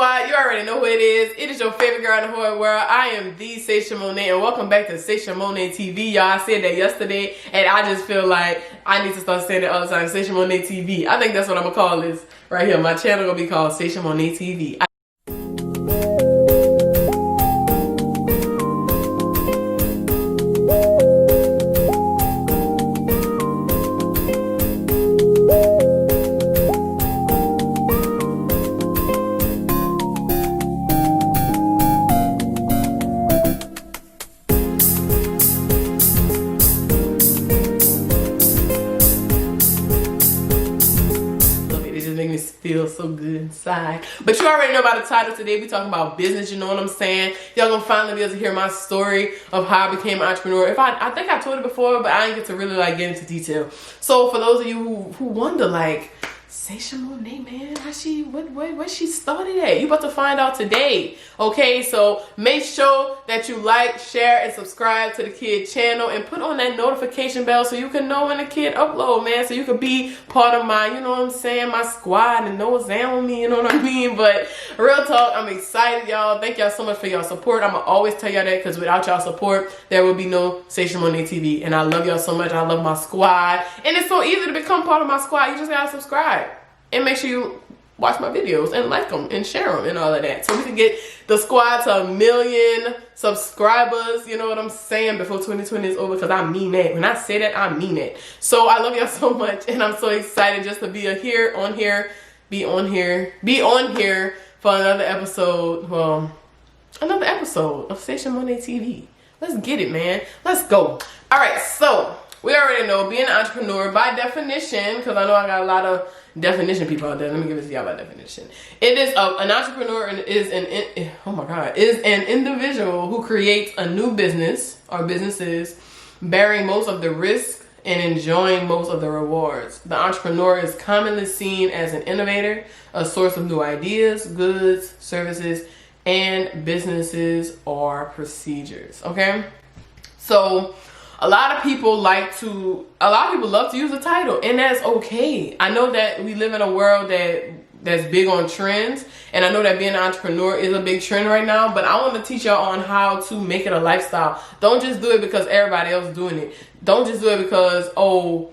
Squad, you already know who it is. It is your favorite girl in the whole world. I am the Saisha Monét, and welcome back to Saisha Monét TV. Y'all, I said that yesterday, and I just feel like I need to start saying it all the time. Saisha Monét TV. I think that's what I'm gonna call this right here. My channel gonna be called Saisha Monét TV. Feel so good inside. But you already know about the title. Today we talking about business, you know what I'm saying? Y'all gonna finally be able to hear my story of how I became an entrepreneur. I think I told it before, but I didn't get to really like get into detail. So for those of you who wonder, like, Saisha Monét, man, where she started at? You about to find out today. Okay, so make sure that you like, share, and subscribe to the kid channel, and put on that notification bell so you can know when the kid upload, man, so you can be part of my, you know what I'm saying, my squad, and know what's down with me, you know what I mean? But real talk, I'm excited, y'all. Thank y'all so much for y'all support. I'm gonna always tell y'all that, because without y'all support, there will be no Saisha Monét TV. And I love y'all so much. I love my squad, and it's so easy to become part of my squad. You just gotta subscribe. And make sure you watch my videos and like them and share them and all of that. So we can get the squad to 1 million subscribers, you know what I'm saying, before 2020 is over, because I mean that. When I say that, I mean it. So I love y'all so much, and I'm so excited just to be on here for another episode. Well, another episode of Saisha Monét TV. Let's get it, man. Let's go. All right, so we already know being an entrepreneur by definition, because I know I got a lot of definition people out there. Let me give it to y'all by definition. It is an entrepreneur is an individual who creates a new business or businesses, bearing most of the risk and enjoying most of the rewards. The entrepreneur is commonly seen as an innovator, a source of new ideas, goods, services, and businesses or procedures. Okay, so a lot of people love to use the title, and that's okay. I know that we live in a world that's big on trends, and I know that being an entrepreneur is a big trend right now, but I want to teach y'all on how to make it a lifestyle. Don't just do it because everybody else is doing it. Don't just do it because, oh,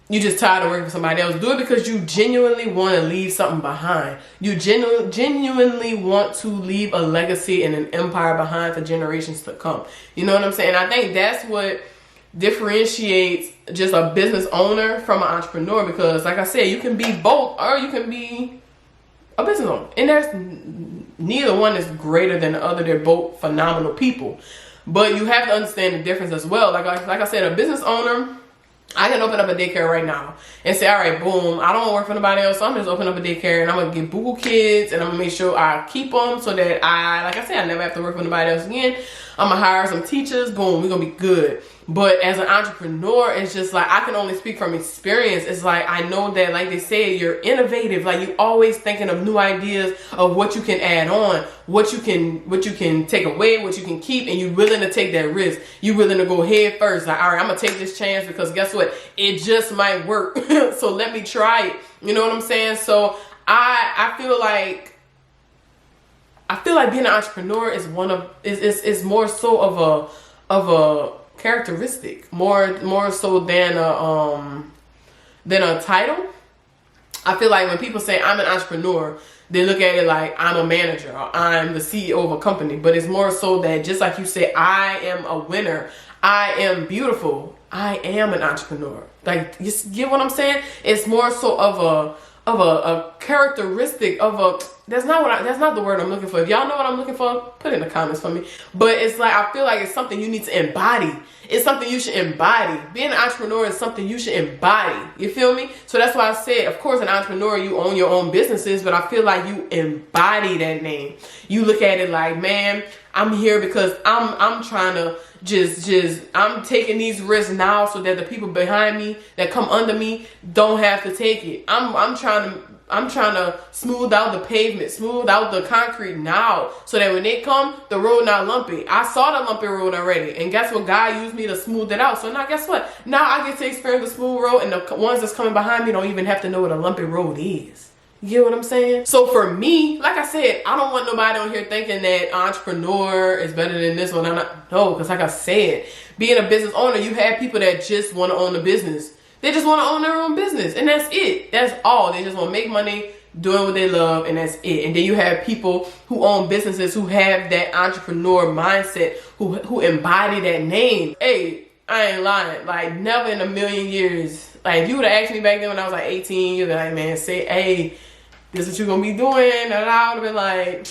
you just tired of working for somebody else. Do it because you genuinely want to leave something behind. You genuinely want to leave a legacy and an empire behind for generations to come. You know what I'm saying? I think that's what differentiates just a business owner from an entrepreneur, because like I said, you can be both, or you can be a business owner. And there's neither one is greater than the other. They're both phenomenal people. But you have to understand the difference as well. Like I said, a business owner, I can open up a daycare right now and say, all right, boom, I don't want to work for nobody else, so I'm just open up a daycare, and I'm going to get boo kids, and I'm going to make sure I keep them so that like I said, I never have to work for nobody else again. I'm going to hire some teachers, boom, we're going to be good. But as an entrepreneur, it's just like, I can only speak from experience. It's like, I know that, like they say, you're innovative. Like, you're always thinking of new ideas of what you can add on, what you can take away, what you can keep, and you're willing to take that risk. You're willing to go head first. Like, all right, I'm going to take this chance because guess what? It just might work. So let me try it. You know what I'm saying? So I feel like being an entrepreneur is is more so of a characteristic, more so than a title. I feel like when people say I'm an entrepreneur, they look at it like I'm a manager or I'm the CEO of a company. But it's more so that, just like you say, I am a winner, I am beautiful, I am an entrepreneur. Like, you get what I'm saying? It's more so of a characteristic of a, that's not the word I'm looking for. If y'all know what I'm looking for, put it in the comments for me. But it's like, I feel like it's something you need to embody. It's something you should embody. Being an entrepreneur is something you should embody. You feel me? So that's why I said, of course, an entrepreneur, you own your own businesses, but I feel like you embody that name. You look at it like, man, I'm here because I'm trying to I'm taking these risks now so that the people behind me that come under me don't have to take it. I'm trying to smooth out the pavement, smooth out the concrete now, so that when they come, the road not lumpy. I saw the lumpy road already, and guess what? God used me to smooth it out. So now guess what? Now I get to experience the smooth road, and the ones that's coming behind me don't even have to know what a lumpy road is. You get what I'm saying? So for me, like I said, I don't want nobody on here thinking that entrepreneur is better than this one. No, because like I said, being a business owner, you have people that just want to own a business. They just want to own their own business, and that's it. That's all. They just want to make money doing what they love, and that's it. And then you have people who own businesses who have that entrepreneur mindset, who embody that name. Hey, I ain't lying. Like, never in a million years. Like, if you would have asked me back then when I was like 18, you'd be like, man, say, hey, this is what you're going to be doing. And I would have been like,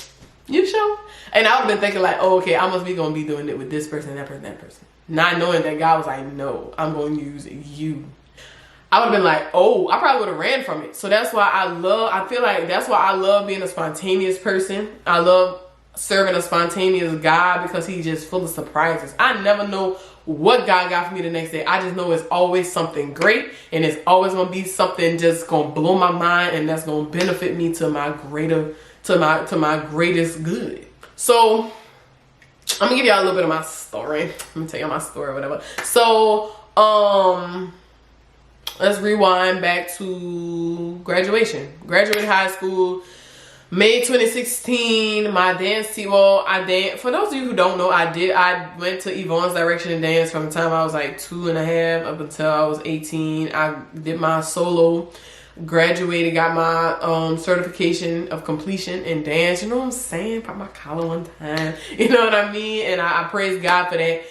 you sure? And I would have been thinking like, oh, okay, I must be going to be doing it with this person, that person, that person. Not knowing that God was like, no, I'm going to use you. I would have been like, oh, I probably would have ran from it. So that's why I feel like that's why I love being a spontaneous person. I love serving a spontaneous God because he's just full of surprises. I never know what God got for me the next day. I just know it's always something great, and it's always going to be something just going to blow my mind, and that's going to benefit me to my greatest good. So I'm gonna give y'all a little bit of my story. Let me tell y'all my story or whatever. So let's rewind back to graduation. Graduated high school, May 2016. My dance team. Well, for those of you who don't know, I went to Yvonne's Direction in dance from the time I was like 2.5 up until I was 18. I did my solo, graduated, got my certification of completion in dance. You know what I'm saying? Pop my collar one time. You know what I mean? And I praise God for that.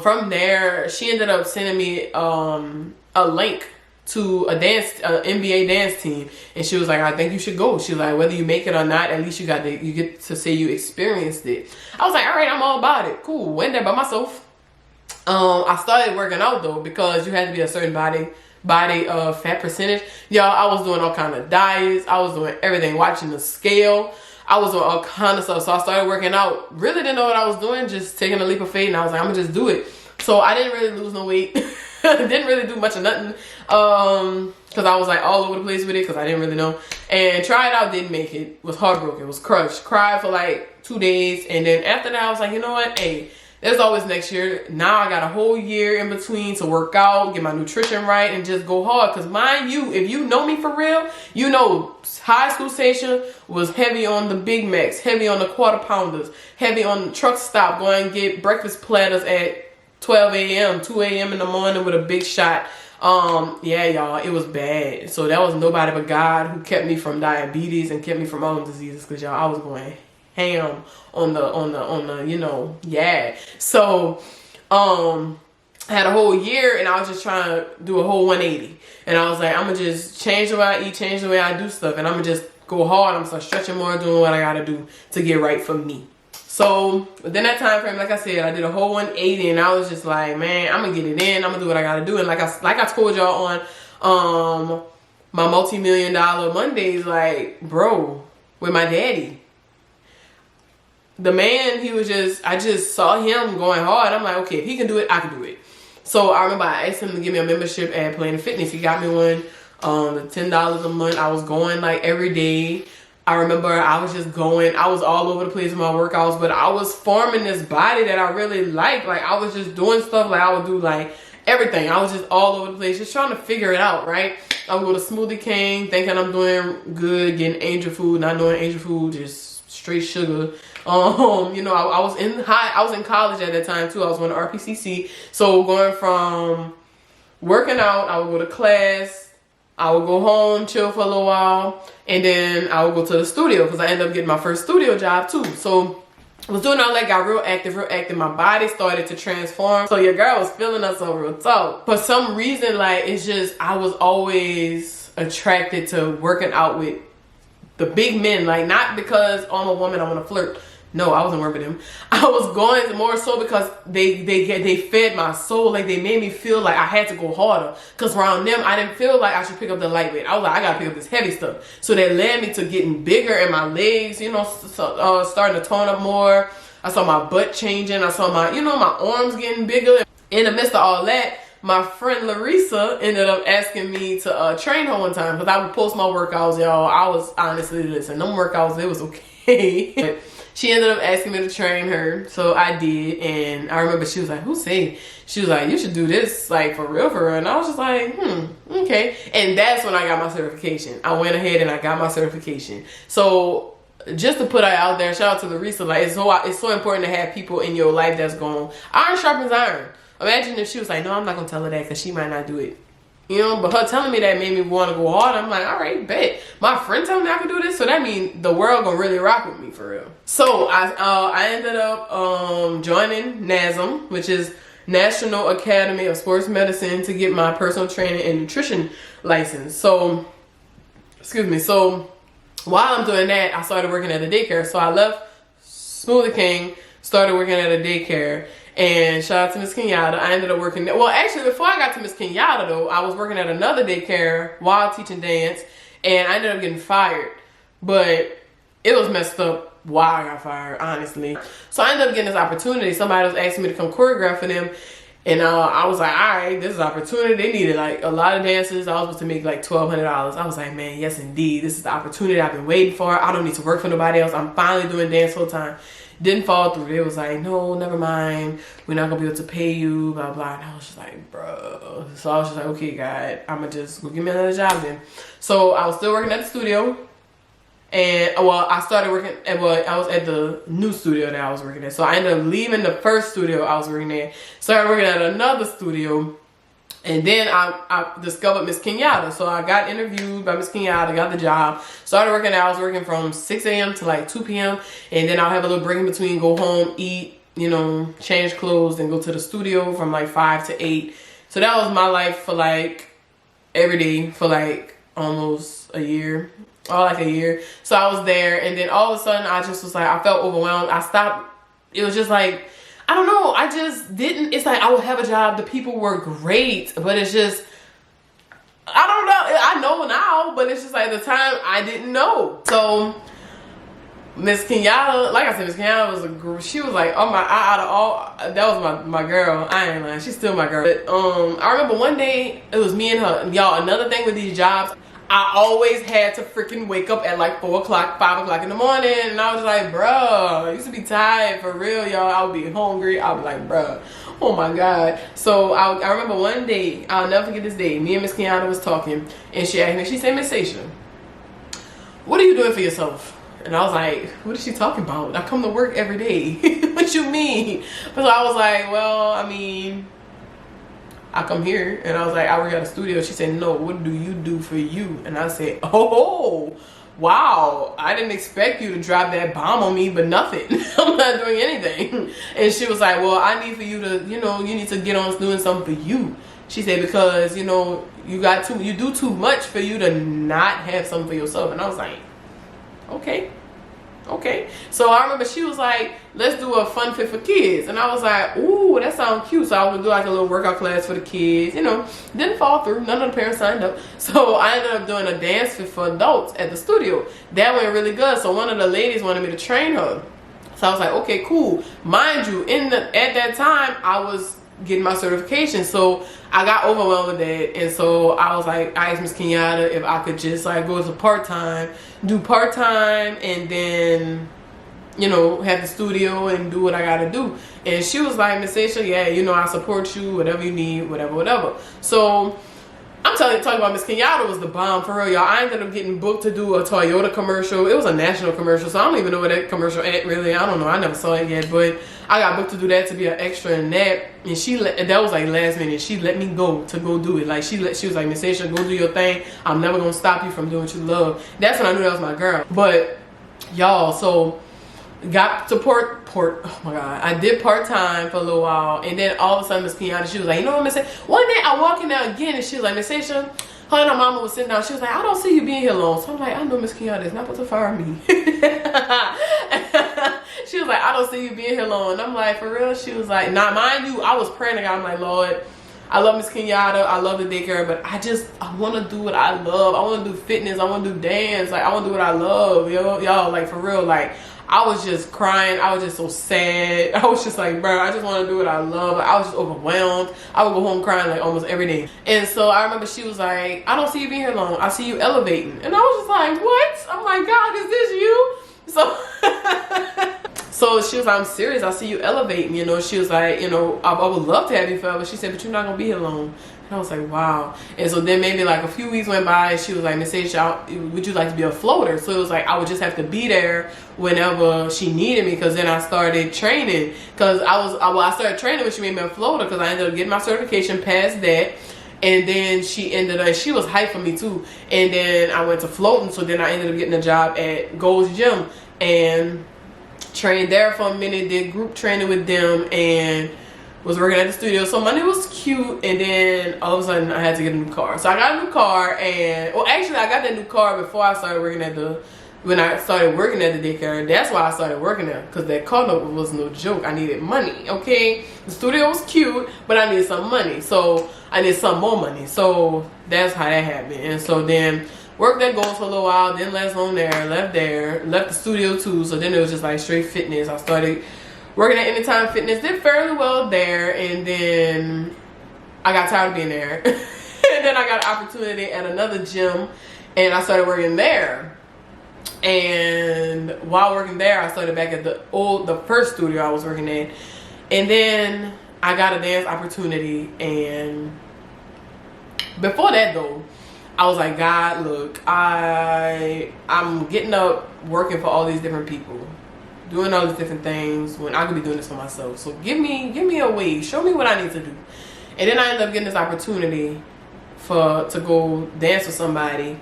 From there, she ended up sending me a link to a NBA dance team, and she was like, I think you should go. She was like, whether you make it or not, at least you get to say you experienced it. I was like, all right, I'm all about it. Cool. Went there by myself. I started working out though, because you had to be a certain body fat percentage. Y'all, I was doing all kind of diets. I was doing everything, watching the scale. I was doing all kind of stuff. So I started working out. Really didn't know what I was doing, just taking a leap of faith, and I was like, I'm gonna just do it. So I didn't really lose no weight. Didn't really do much of nothing, because I was like all over the place with it, because I didn't really know. And tried it out, didn't make it. Was heartbroken, was crushed, cried for like 2 days, and then after that I was like, you know what, hey, there's always next year. Now I got a whole year in between to work out, get my nutrition right, and just go hard. Because mind you, if you know me for real, you know high school Saisha was heavy on the Big Macs, heavy on the quarter pounders, heavy on the truck stop, going and get breakfast platters at 12 a.m., 2 a.m. in the morning with a big shot. Yeah, y'all, it was bad. So that was nobody but God who kept me from diabetes and kept me from all diseases, because y'all, I was going ham on the, you know, yeah. So, I had a whole year, and I was just trying to do a whole 180. And I was like, I'm gonna just change the way I eat, change the way I do stuff, and I'm gonna just go hard. I'm gonna start stretching more, doing what I gotta do to get right for me. So within that time frame, like I said, I did a whole 180, and I was just like, man, I'm gonna get it in. I'm gonna do what I gotta do. And like I told y'all on my multi-million-dollar Mondays, like, bro, with my daddy, the man, I just saw him going hard. I'm like, okay, if he can do it, I can do it. So I remember I asked him to give me a membership at Planet Fitness. He got me one, the $10 a month. I was going like every day. I remember I was just going, I was all over the place with my workouts, but I was forming this body that I really liked. Like, I was just doing stuff, like I would do like everything. I was just all over the place, just trying to figure it out, right? I would go to Smoothie King thinking I'm doing good, getting angel food, not doing angel food, just straight sugar. You know, I was in college at that time too. I was going to RPCC. So going from working out, I would go to class, I would go home, chill for a little while, and then I would go to the studio, because I ended up getting my first studio job too. So I was doing all that, got real active. My body started to transform. So your girl was feeling us over real talk. For some reason, like, it's just, I was always attracted to working out with the big men. Like, not because, oh, I'm a woman, I want to flirt. No, I wasn't working with them. I was going more so because they fed my soul. Like, they made me feel like I had to go harder. Because around them, I didn't feel like I should pick up the lightweight. I was like, I got to pick up this heavy stuff. So that led me to getting bigger, and my legs, you know, starting to tone up more. I saw my butt changing. I saw my, you know, my arms getting bigger. In the midst of all that, my friend Larissa ended up asking me to train her one time because I would post my workouts, y'all. I was honestly, listen, them workouts, it was okay. But she ended up asking me to train her, so I did. And I remember she was like, who say? She was like, you should do this, like, for real, for real. And I was just like, okay. And that's when I got my certification. I went ahead and I got my certification. So just to put it out there, shout out to Larissa. Like, it's so important to have people in your life that's going, iron sharpens iron. Imagine if she was like, no, I'm not going to tell her that because she might not do it. You know, but her telling me that made me want to go hard. I'm like, all right, bet. My friend telling me I can do this, so that means the world gonna really rock with me for real. So I ended up joining NASM, which is National Academy of Sports Medicine, to get my personal training and nutrition license. So, excuse me. So while I'm doing that, I started working at a daycare. So I left Smoothie King, started working at a daycare. And shout out to Miss Kenyatta. I ended up working there. Well, actually, before I got to Miss Kenyatta, though, I was working at another daycare while teaching dance. And I ended up getting fired. But it was messed up why I got fired, honestly. So I ended up getting this opportunity. Somebody was asking me to come choreograph for them. And I was like, all right, this is an opportunity. They needed, like, a lot of dancers. I was supposed to make, like, $1,200. I was like, man, yes, indeed. This is the opportunity I've been waiting for. I don't need to work for nobody else. I'm finally doing dance full time. Didn't fall through. They was like, no, never mind. We're not going to be able to pay you, blah, blah. And I was just like, bro. So I was just like, okay, God, I'm going to just go give me another job then. So I was still working at the studio. And, well, I started working at, well, I was at the new studio that I was working at. So I ended up leaving the first studio I was working at. Started working at another studio. And then I discovered Miss Kenyatta. So I got interviewed by Miss Kenyatta, got the job. Started working there. I was working from 6 a.m. to like 2 p.m. And then I'll have a little break in between, go home, eat, you know, change clothes, and go to the studio from like 5 to 8. So that was my life for like every day for like almost a year. Like a year. So I was there. And then all of a sudden I just was like, I felt overwhelmed. I stopped. It was just like, I don't know. I just didn't. It's like I would have a job. The people were great, but it's just, I don't know. I know now, but it's just like the time I didn't know. So Miss Kenyatta, like I said, Miss Kenyatta was a girl. She was like, oh my, out of all, that was my girl. I ain't lying. She's still my girl. But I remember one day it was me and her. Y'all, another thing with these jobs, I always had to freaking wake up at like 4 o'clock, 5 o'clock in the morning. And I was like, bruh, I used to be tired for real, y'all. I would be hungry. I would be like, bruh, oh my God. So I remember one day, I'll never forget this day. Me and Miss Kenyatta was talking. And she asked me, she said, Miss Saisha, what are you doing for yourself? And I was like, what is she talking about? I come to work every day. What you mean? So I was like, well, I mean, I come here. And I was like, I work at a studio. She said, no, what do you do for you? And I said, oh, wow. I didn't expect you to drop that bomb on me, but nothing. I'm not doing anything. And she was like, well, I need for you to, you know, you need to get on doing something for you. She said, because, you know, you do too much for you to not have something for yourself. And I was like, okay. So I remember she was like, let's do a fun fit for kids. And I was like, ooh, that sounds cute. So I would do like a little workout class for the kids. You know, didn't fall through. None of the parents signed up. So I ended up doing a dance fit for adults at the studio. That went really good. So one of the ladies wanted me to train her. So I was like, okay, cool. Mind you, at that time, I was getting my certification. So I got overwhelmed with that. And so I was like, I asked Miss Kenyatta if I could just like go as a part-time, do part-time, and then, you know, have the studio and do what I gotta do. And she was like, Miss Saisha, yeah, you know, I support you, whatever you need, whatever. So I'm talking about Miss Kenyatta was the bomb for real, y'all. I ended up getting booked to do a Toyota commercial. It was a national commercial, so I don't even know where that commercial at really. I don't know. I never saw it yet, but I got booked to do that, to be an extra in that. And that was like last minute. She let me go to go do it. Like she was like, Miss Saisha, go do your thing. I'm never gonna stop you from doing what you love. That's when I knew that was my girl. But y'all, so got to oh my God, I did part-time for a little while, and then all of a sudden Miss Kenyatta, she was like, you know what, Miss Saisha, one day I walk in there again, and she was like, Miss Saisha, her and her mama was sitting down, she was like, I don't see you being here long. So I'm like, I know Miss Kenyatta is not supposed to fire me. She was like, I don't see you being here long. And I'm like, for real? She was like, nah, mind you, I was praying to God. I'm like, Lord, I love Miss Kenyatta. I love the daycare, but I want to do what I love. I want to do fitness. I want to do dance. Like, I want to do what I love, y'all. Like, for real, like, I was just crying. I was just so sad. I was just like, bro, I just want to do what I love. Like, I was just overwhelmed. I would go home crying like almost every day. And so I remember she was like, I don't see you being here long. I see you elevating. And I was just like, what? I'm like, God, is this you? So she was like, I'm serious. I see you elevating. You know, she was like, you know, I would love to have you forever. She said, but you're not going to be here long. And I was like, wow. And so then maybe like a few weeks went by and she was like, Miss Saisha, would you like to be a floater? So it was like, I would just have to be there whenever she needed me, because then I started training. Because I started training when she made me a floater, because I ended up getting my certification past that. And then she was hyped for me too. And then I went to floating. So then I ended up getting a job at Gold's Gym and trained there for a minute, did group training with them, and was working at the studio. So Monday was cute, and then all of a sudden I had to get a new car. So I got a new car, and well, actually I got that new car before I started working at the daycare. That's why I started working there, because that car was no joke. I needed money, okay? The studio was cute, but I needed some money. So I needed some more money. So that's how that happened. And so then worked at Gold for a little while, didn't last long there, left the studio too. So then it was just like straight fitness. I started working at Anytime Fitness, did fairly well there, and then I got tired of being there. And then I got an opportunity at another gym, and I started working there. And while working there, I started back at the first studio I was working at. And then I got a dance opportunity, and before that though, I was like, God, look, I'm getting up working for all these different people, doing all these different things, when I could be doing this for myself. So give me a way, show me what I need to do. And then I ended up getting this opportunity to go dance with somebody.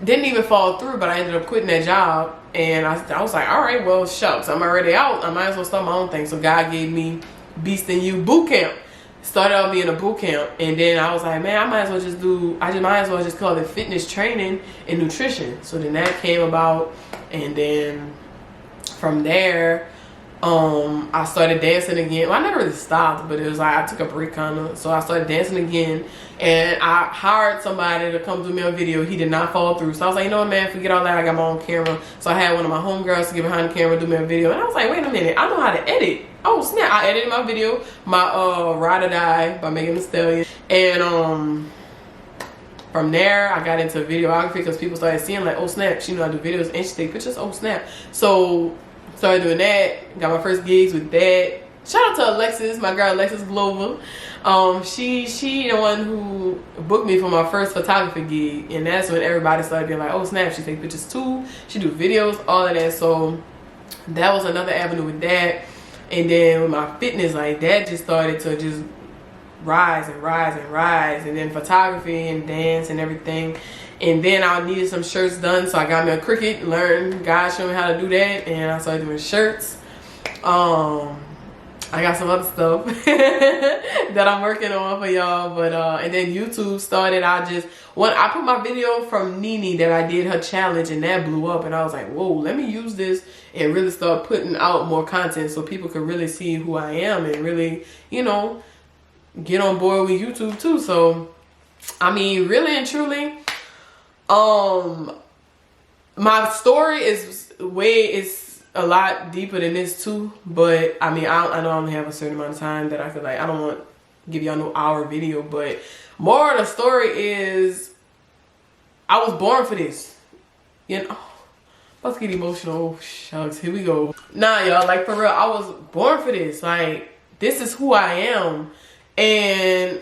Didn't even fall through, but I ended up quitting that job. And I was like, all right, well, shucks, I'm already out. I might as well start my own thing. So God gave me Beast in You boot camp. Started out being a boot camp, and then I was like, man, I might as well just call it fitness training and nutrition. So then that came about, and then from there, I started dancing again. Well, I never really stopped, but it was like I took a break kind of. So I started dancing again, and I hired somebody to come do me a video. He did not fall through. So I was like, you know what, man, forget all that. I got my own camera. So I had one of my homegirls to get behind the camera, do me a video. And I was like, wait a minute, I know how to edit. Oh snap, I edited my video, my Ride or Die by Megan Thee Stallion. And from there, I got into videography, because people started seeing like, oh snap, she knew how to do videos and she take pictures, oh snap. So started doing that, got my first gigs with that. Shout out to Alexis, my girl Alexis Glover. She the one who booked me for my first photography gig, and that's when everybody started being like, oh snap, she take pictures too, she do videos, all of that. So that was another avenue with that. And then with my fitness, like that just started to just rise and rise and rise. And then photography and dance and everything. And then I needed some shirts done, so I got me a Cricut, learned, God showed me how to do that, and I started doing shirts. I got some other stuff that I'm working on for y'all, but and then YouTube started. I put my video from Nene that I did her challenge, and that blew up, and I was like, whoa, let me use this and really start putting out more content so people could really see who I am and really, you know, get on board with YouTube too. So I mean, really and truly, my story is a lot deeper than this too, but I mean, I know I only have a certain amount of time that I could, like, I don't want to give y'all no hour video, but more of the story is I was born for this, you know. Let's get emotional. Oh, shucks, here we go. Nah, y'all, like, for real, I was born for this. Like, this is who I am, and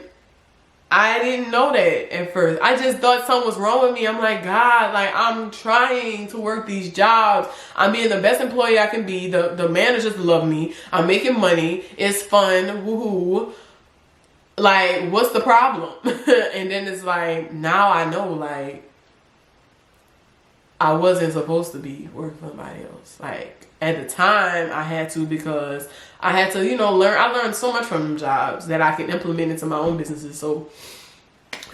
I didn't know that at first. I just thought something was wrong with me. I'm like, God, like, I'm trying to work these jobs. I'm being the best employee I can be. The managers love me. I'm making money. It's fun. Woohoo. Like, what's the problem? And then it's like, now I know, like, I wasn't supposed to be working for somebody else. Like, at the time, I had to, because I had to, you know, learn. I learned so much from them jobs that I can implement into my own businesses. So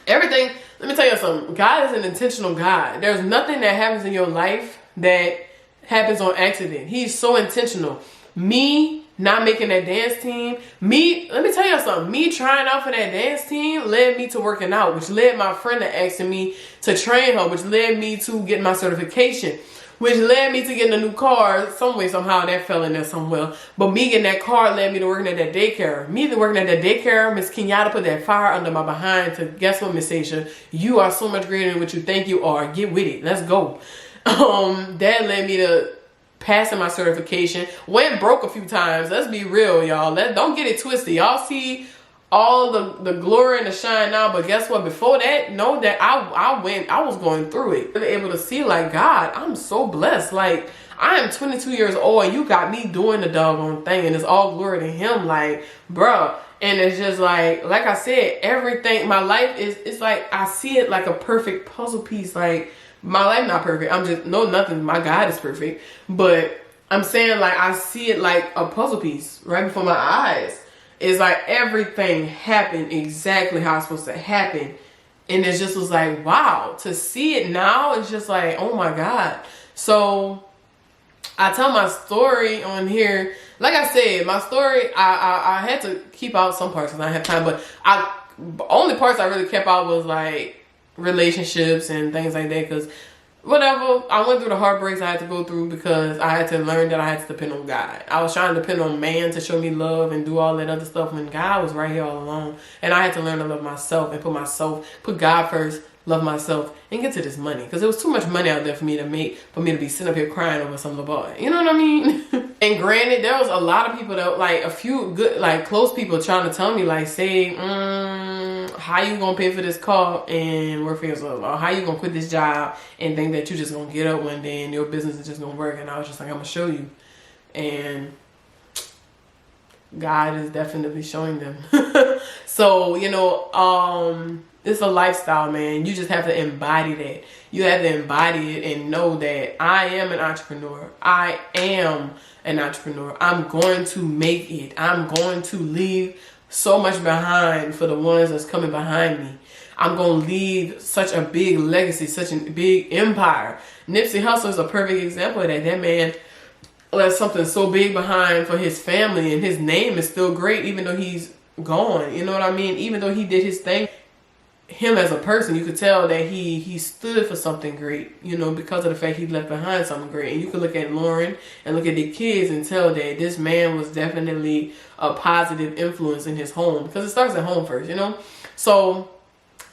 everything, let me tell you something. God is an intentional God. There's nothing that happens in your life that happens on accident. He's so intentional. Me not making that dance team. Let me tell you something. Me trying out for that dance team led me to working out, which led my friend to asking me to train her, which led me to getting my certification, which led me to getting a new car. Some way, somehow, that fell in there somewhere. But me getting that car led me to working at that daycare. Me working at that daycare, Miss Kenyatta put that fire under my behind to, guess what, Miss Saisha? You are so much greater than what you think you are. Get with it. Let's go. That led me to passing my certification. Went broke a few times. Let's be real, y'all. Don't get it twisted. Y'all see all the glory and the shine now, but guess what? Before that, know that I was going through it. Able to see, like, God, I'm so blessed. Like, I am 22 years old and you got me doing the doggone thing, and it's all glory to him. Like, bruh. And it's just like I said, everything, my life it's like, I see it like a perfect puzzle piece. Like, my life not perfect. I'm just, no, nothing. My God is perfect. But I'm saying, like, I see it like a puzzle piece right before my eyes. It's like everything happened exactly how it's supposed to happen. And it just was like, wow, to see it now, it's just like, oh my God. So I tell my story on here. Like I said, my story, I had to keep out some parts because I didn't have time. But only parts I really kept out was like relationships and things like that, because whatever, I went through the heartbreaks I had to go through because I had to learn that I had to depend on God. I was trying to depend on man to show me love and do all that other stuff when God was right here all along. And I had to learn to love myself and put God first, love myself, and get to this money, because there was too much money out there for me to be sitting up here crying over some little boy. You know what I mean? And granted, there was a lot of people that, like, a few good, like, close people trying to tell me, like, say, how you gonna pay for this car and work for yourself? Or how you gonna quit this job and think that you just gonna get up one day and your business is just gonna work? And I was just like, I'm gonna show you. And God is definitely showing them. So, you know, it's a lifestyle, man. You just have to embody that. You have to embody it and know that I am an entrepreneur. I am an entrepreneur. I'm going to make it. I'm going to leave so much behind for the ones that's coming behind me. I'm going to leave such a big legacy, such a big empire. Nipsey Hussle is a perfect example of that. That man left something so big behind for his family, and his name is still great even though he's gone. You know what I mean? Even though he did his thing, him as a person, you could tell that he stood for something great, you know, because of the fact he left behind something great. And you could look at Lauren and look at the kids and tell that this man was definitely a positive influence in his home, because it starts at home first, you know. So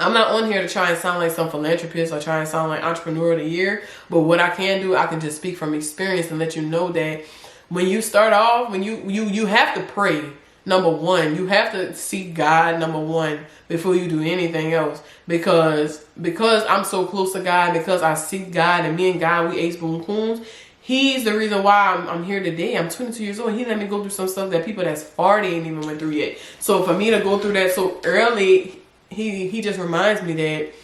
I'm not on here to try and sound like some philanthropist or try and sound like entrepreneur of the year, but what I can do, I can just speak from experience and let you know that when you start off, when you have to pray. Number one, you have to seek God, number one, before you do anything else. Because I'm so close to God, because I seek God, and me and God, we ace boom coons. He's the reason why I'm here today. I'm 22 years old. He let me go through some stuff that people that's 40 ain't even went through yet. So for me to go through that so early, he just reminds me that,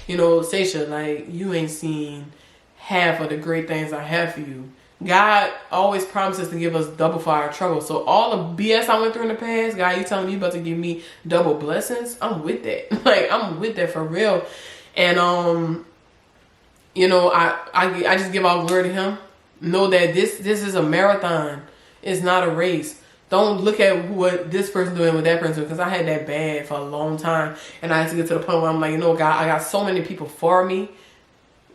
you know, Saisha, like, you ain't seen half of the great things I have for you. God always promises to give us double for our trouble. So all the BS I went through in the past, God, you telling me you about to give me double blessings? I'm with that. Like, I'm with that for real. And you know, I just give all glory to him. Know that this is a marathon. It's not a race. Don't look at what this person doing, what that person doing, because I had that bad for a long time, and I had to get to the point where I'm like, you know, God, I got so many people for me,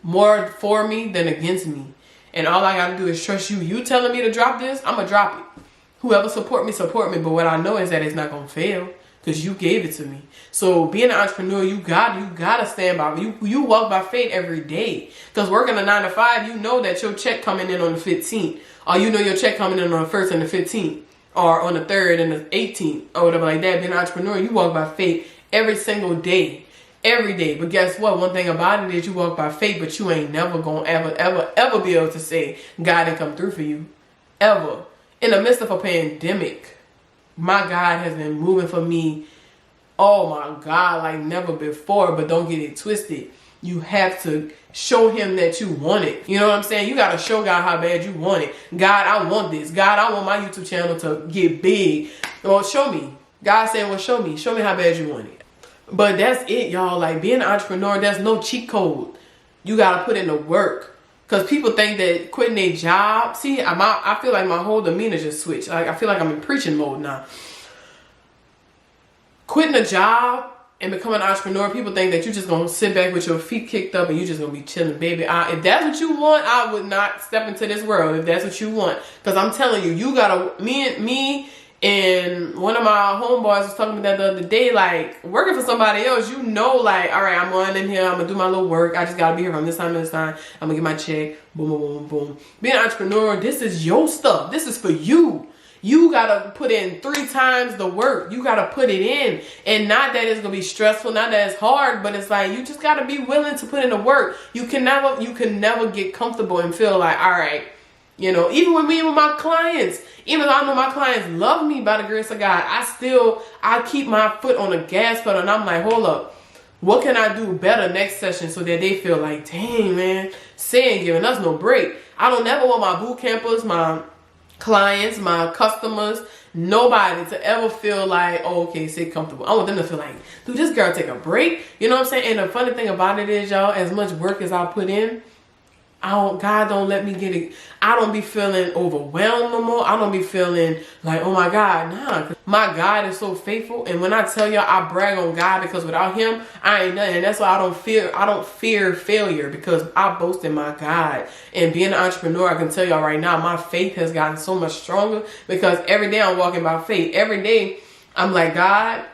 more for me than against me. And all I got to do is trust you. You telling me to drop this, I'm going to drop it. Whoever support me. But what I know is that it's not going to fail, because you gave it to me. So being an entrepreneur, you got to stand by. You walk by faith every day. Because working a 9 to 5, you know that your check coming in on the 15th. Or you know your check coming in on the 1st and the 15th. Or on the 3rd and the 18th. Or whatever like that. Being an entrepreneur, you walk by faith every single day. Every day. But guess what? One thing about it is you walk by faith, but you ain't never gonna ever be able to say God didn't come through for you. Ever. In the midst of a pandemic, my God has been moving for me, oh my God, like never before. But don't get it twisted. You have to show him that you want it. You know what I'm saying? You got to show God how bad you want it. God, I want this. God, I want my YouTube channel to get big. Well, show me. God said, well, show me. Show me how bad you want it. But that's it, y'all. Like, being an entrepreneur, there's no cheat code. You got to put in the work. Because people think that quitting their job, see, I feel like my whole demeanor just switched. Like, I feel like I'm in preaching mode now. Quitting a job and becoming an entrepreneur, people think that you're just going to sit back with your feet kicked up and you're just going to be chilling. Baby, if that's what you want, I would not step into this world if that's what you want. Because I'm telling you, you got to, me and one of my homeboys was talking about that the other day, like, working for somebody else, you know, like, all right, I'm going in here, I'm going to do my little work. I just got to be here from this time to this time. I'm going to get my check. Boom, boom, boom, boom. Being an entrepreneur, this is your stuff. This is for you. You got to put in 3 times the work. You got to put it in. And not that it's going to be stressful, not that it's hard, but it's like, you just got to be willing to put in the work. You can never get comfortable and feel like, all right, you know, even with me and with my clients, even though I know my clients love me by the grace of God, I keep my foot on the gas pedal and I'm like, hold up, what can I do better next session so that they feel like, dang, man, Say ain't giving us no break. I don't never want my boot campers, my clients, my customers, nobody to ever feel like, oh, okay, Say comfortable. I want them to feel like, dude, this girl take a break. You know what I'm saying? And the funny thing about it is, y'all, as much work as I put in, God don't let me get it. I don't be feeling overwhelmed no more. I don't be feeling like, oh my God, nah. My God is so faithful. And when I tell y'all, I brag on God because without him, I ain't nothing. And that's why I don't fear failure because I boast in my God. And being an entrepreneur, I can tell y'all right now, my faith has gotten so much stronger because every day I'm walking by faith. Every day I'm like, God,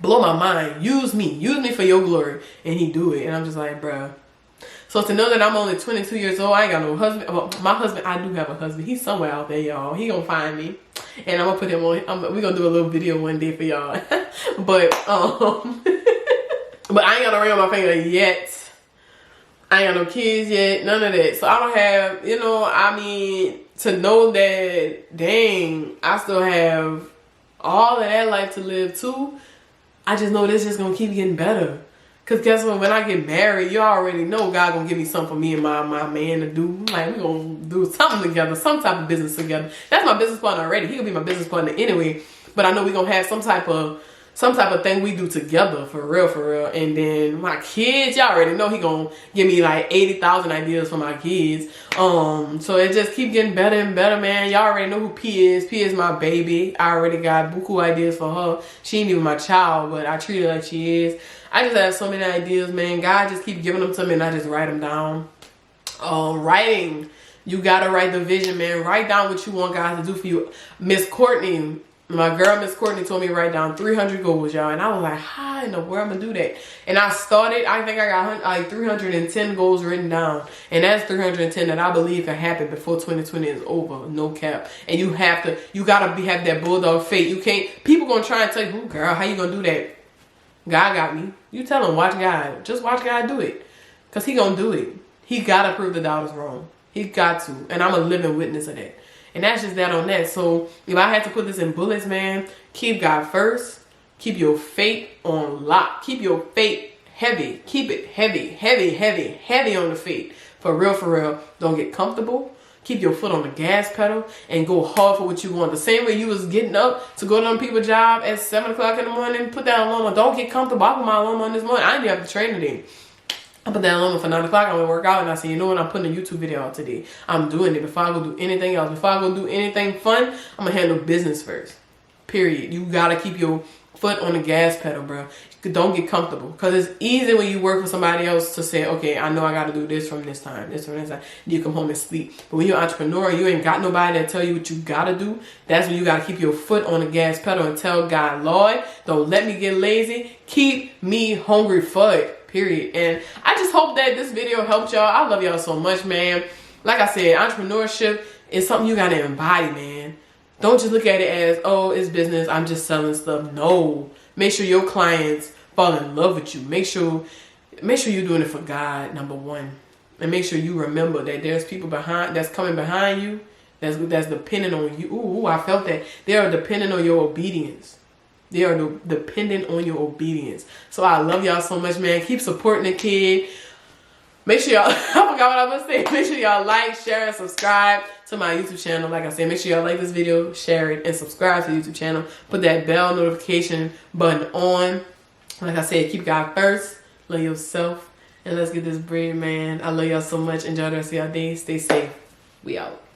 blow my mind. Use me for your glory. And he do it. And I'm just like, bruh. So to know that I'm only 22 years old, I ain't got no husband. Well, my husband, I do have a husband. He's somewhere out there, y'all. He gonna find me. And I'm gonna put him on, we gonna do a little video one day for y'all. But I ain't got no ring on my finger yet. I ain't got no kids yet, none of that. So I don't have, you know, I mean, to know that, dang, I still have all of that life to live too. I just know this is gonna keep getting better. Because guess what? When I get married, you already know God going to give me something for me and my man to do. Like, we're going to do something together, some type of business together. That's my business partner already. He going to be my business partner anyway. But I know we're going to have some type of thing we do together, for real. And then my kids, y'all already know he going to give me like 80,000 ideas for my kids. So it just keep getting better and better, man. Y'all already know who P is. P is my baby. I already got buku ideas for her. She ain't even my child, but I treat her like she is. I just have so many ideas, man. God just keep giving them to me and I just write them down. Writing. You got to write the vision, man. Write down what you want God to do for you. Miss Courtney, my girl, Miss Courtney, told me to write down 300 goals, y'all. And I was like, how in the world am I going to do that? And I started, I think I got like 310 goals written down. And that's 310 that I believe can happen before 2020 is over. No cap. And you got to have that bulldog faith. You can't, people going to try and tell you, girl, how you going to do that? God got me. You tell him, watch God. Just watch God do it. Because he going to do it. He got to prove the doubters wrong. He got to. And I'm a living witness of that. And that's just that on that. So if I had to put this in bullets, man, keep God first. Keep your faith on lock. Keep your faith heavy. Keep it heavy on the faith. For real. Don't get comfortable. Keep your foot on the gas pedal and go hard for what you want. The same way you was getting up to go to them people's job at 7 o'clock in the morning, put that alarm on. Don't get comfortable. I put my alarm on this morning. I didn't have to train today. I put that alarm on for 9 o'clock. I'm going to work out and I said, you know what? I'm putting a YouTube video out today. I'm doing it before I go do anything else. Before I go do anything fun, I'm going to handle business first. Period. You got to keep your foot on the gas pedal, bro. Don't get comfortable. Because it's easy when you work for somebody else to say, okay, I know I got to do this from this time, this from this time. You come home and sleep. But when you're an entrepreneur, you ain't got nobody that tell you what you got to do. That's when you got to keep your foot on the gas pedal and tell God, Lord, don't let me get lazy. Keep me hungry for it. Period. And I just hope that this video helped y'all. I love y'all so much, man. Like I said, entrepreneurship is something you got to embody, man. Don't just look at it as, oh, it's business, I'm just selling stuff. No. Make sure your clients fall in love with you. Make sure you're doing it for God, number one. And make sure you remember that there's people that's coming behind you that's dependent on you. Ooh, I felt that. They are dependent on your obedience. They are dependent on your obedience. So I love y'all so much, man. Keep supporting the kid. Make sure y'all, I forgot what I was going to say. Make sure y'all like, share, and subscribe to my YouTube channel. Like I said, make sure y'all like this video, share it, and subscribe to the YouTube channel. Put that bell notification button on. Like I said, keep God first. Love yourself. and let's get this bread, man. I love y'all so much. Enjoy the rest of y'all day. Stay safe. We out.